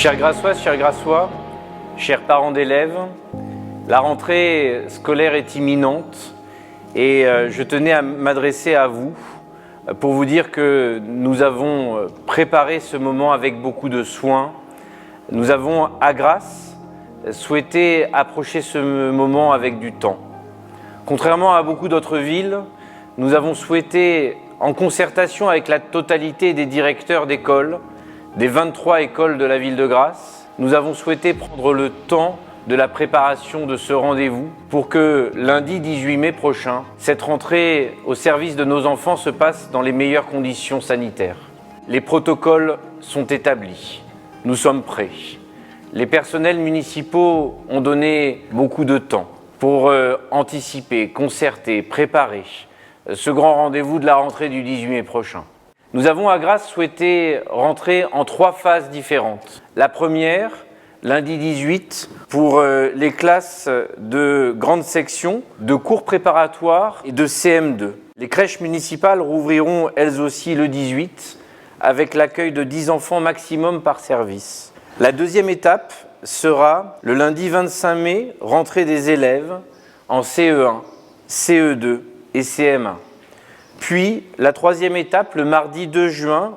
Chers Grassoises, chers Grassois, chers parents d'élèves, la rentrée scolaire est imminente et je tenais à m'adresser à vous pour vous dire que nous avons préparé ce moment avec beaucoup de soin. Nous avons, à Grasse, souhaité approcher ce moment avec du temps. Contrairement à beaucoup d'autres villes, nous avons souhaité, en concertation avec la totalité des directeurs d'école, des 23 écoles de la ville de Grasse, nous avons souhaité prendre le temps de la préparation de ce rendez-vous pour que lundi 18 mai prochain, cette rentrée au service de nos enfants se passe dans les meilleures conditions sanitaires. Les protocoles sont établis. Nous sommes prêts. Les personnels municipaux ont donné beaucoup de temps pour anticiper, concerter, préparer ce grand rendez-vous de la rentrée du 18 mai prochain. Nous avons à Grasse souhaité rentrer en 3 phases différentes. La première, lundi 18, pour les classes de grande section, de cours préparatoires et de CM2. Les crèches municipales rouvriront elles aussi le 18, avec l'accueil de 10 enfants maximum par service. La deuxième étape sera le lundi 25 mai, rentrée des élèves en CE1, CE2 et CM1. Puis la troisième étape, le mardi 2 juin,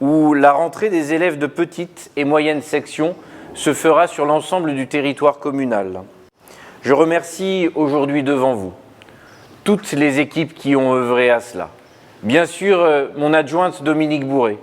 où la rentrée des élèves de petite et moyenne section se fera sur l'ensemble du territoire communal. Je remercie aujourd'hui devant vous toutes les équipes qui ont œuvré à cela. Bien sûr, mon adjointe Dominique Bourré.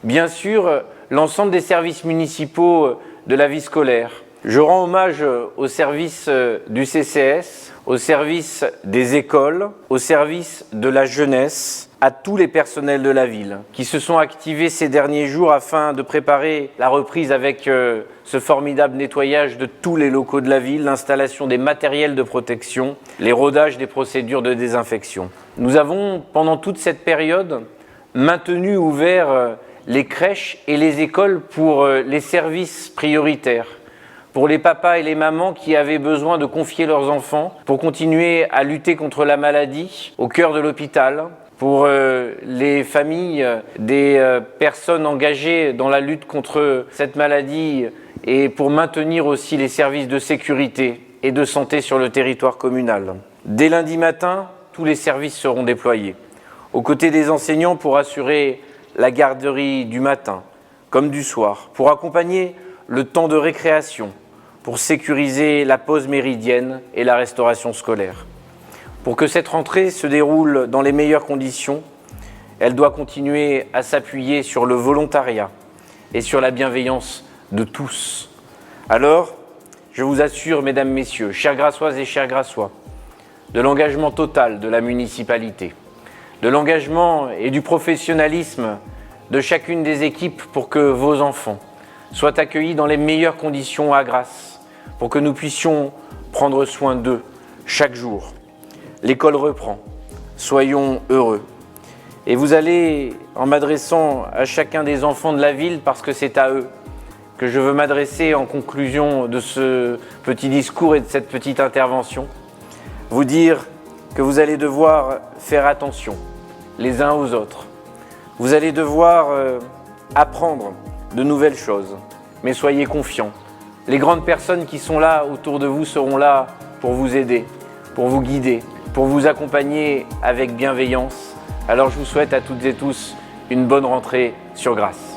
Bien sûr, l'ensemble des services municipaux de la vie scolaire. Je rends hommage au service du CCS, au service des écoles, au service de la jeunesse, à tous les personnels de la ville qui se sont activés ces derniers jours afin de préparer la reprise avec ce formidable nettoyage de tous les locaux de la ville, l'installation des matériels de protection, les rodages des procédures de désinfection. Nous avons, pendant toute cette période, maintenu ouverts les crèches et les écoles pour les services prioritaires, pour les papas et les mamans qui avaient besoin de confier leurs enfants, pour continuer à lutter contre la maladie au cœur de l'hôpital, pour les familles des personnes engagées dans la lutte contre cette maladie et pour maintenir aussi les services de sécurité et de santé sur le territoire communal. Dès lundi matin, tous les services seront déployés, aux côtés des enseignants pour assurer la garderie du matin comme du soir, pour accompagner le temps de récréation, pour sécuriser la pause méridienne et la restauration scolaire. Pour que cette rentrée se déroule dans les meilleures conditions, elle doit continuer à s'appuyer sur le volontariat et sur la bienveillance de tous. Alors, je vous assure, mesdames, messieurs, chères Grassoises et chers Grassois, de l'engagement total de la municipalité, de l'engagement et du professionnalisme de chacune des équipes pour que vos enfants soient accueillis dans les meilleures conditions à Grasse, pour que nous puissions prendre soin d'eux chaque jour. L'école reprend, soyons heureux. Et vous allez, en m'adressant à chacun des enfants de la ville, parce que c'est à eux que je veux m'adresser en conclusion de ce petit discours et de cette petite intervention, vous dire que vous allez devoir faire attention les uns aux autres. Vous allez devoir apprendre de nouvelles choses, mais soyez confiants. Les grandes personnes qui sont là autour de vous seront là pour vous aider, pour vous guider, pour vous accompagner avec bienveillance. Alors je vous souhaite à toutes et tous une bonne rentrée sur Grasse.